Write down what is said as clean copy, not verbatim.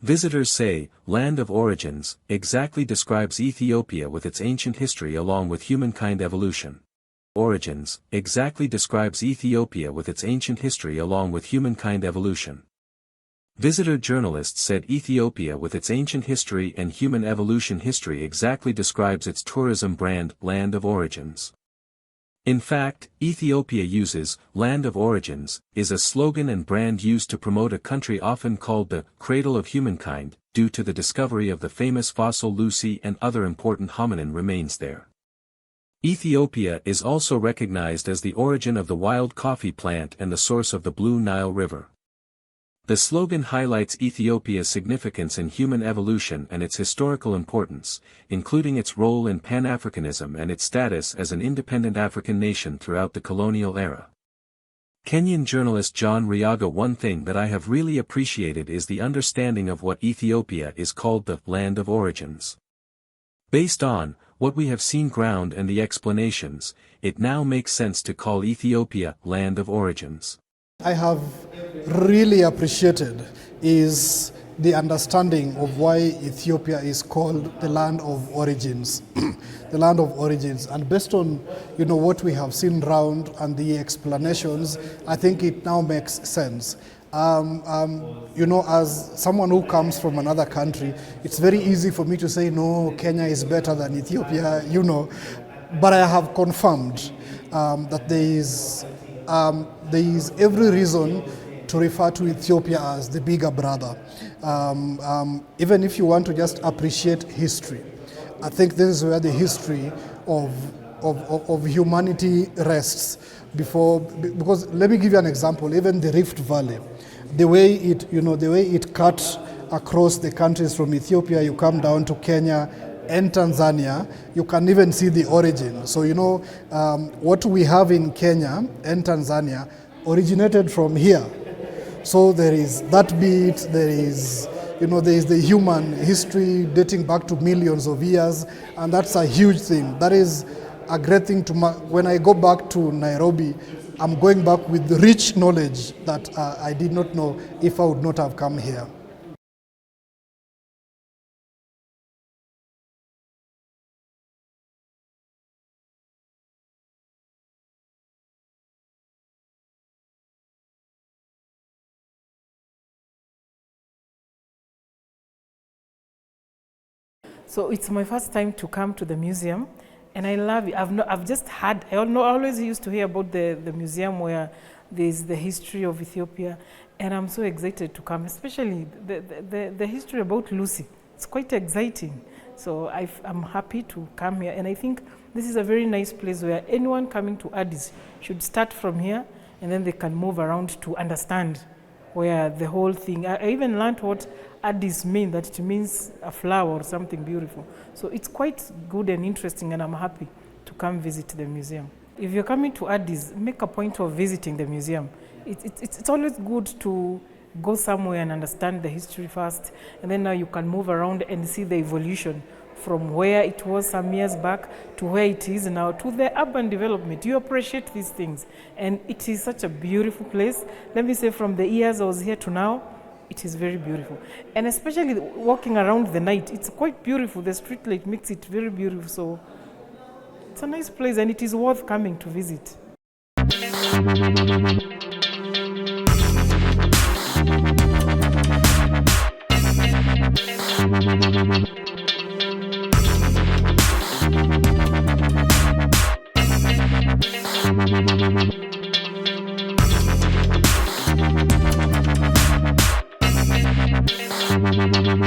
Visitors say, Land of Origins, exactly describes Ethiopia with its ancient history along with humankind evolution. Origins, exactly describes Ethiopia with its ancient history along with humankind evolution. Visitor journalists said Ethiopia with its ancient history and human evolution history exactly describes its tourism brand, Land of Origins. In fact, Ethiopia uses, Land of Origins, is a slogan and brand used to promote a country often called the cradle of humankind, due to the discovery of the famous fossil Lucy and other important hominin remains there. Ethiopia is also recognized as the origin of the wild coffee plant and the source of the Blue Nile River. The slogan highlights Ethiopia's significance in human evolution and its historical importance, including its role in Pan-Africanism and its status as an independent African nation throughout the colonial era. Kenyan journalist John Riaga: One thing that I have really appreciated is the understanding of what Ethiopia is called the Land of Origins. Based on what we have seen ground and the explanations, it now makes sense to call Ethiopia Land of Origins. I have really appreciated is the understanding of why Ethiopia is called the Land of Origins. The Land of Origins. And based on what we have seen round and the explanations, I think it now makes sense. As someone who comes from another country, it's very easy for me to say, no, Kenya is better than Ethiopia, But I have confirmed that there is every reason to refer to Ethiopia as the bigger brother. Even if you want to just appreciate history, I think this is where the history of humanity rests. Because let me give you an example. Even the Rift Valley, the way it cuts across the countries from Ethiopia, you come down to Kenya and Tanzania, you can even see the origin. So what we have in Kenya and Tanzania originated from here. So there is that bit, there is the human history dating back to millions of years, and that's a huge thing. That is a great thing when I go back to Nairobi, I'm going back with rich knowledge that I did not know if I would not have come here. So it's my first time to come to the museum, and I love it. I've just heard, I always used to hear about the museum where there's the history of Ethiopia, and I'm so excited to come, especially the history about Lucy. It's quite exciting. So I'm happy to come here, and I think this is a very nice place where anyone coming to Addis should start from here, and then they can move around to understand where the whole thing, I even learned what Addis means, that it means a flower or something beautiful. So it's quite good and interesting, and I'm happy to come visit the museum. If you're coming to Addis, make a point of visiting the museum. It's always good to go somewhere and understand the history first, and then now you can move around and see the evolution from where it was some years back to where it is now, to the urban development. You appreciate these things, and it is such a beautiful place. Let me say, from the years I was here to now, it is very beautiful. And especially walking around the night, it's quite beautiful. The street light makes it very beautiful. So it's a nice place, and it is worth coming to visit.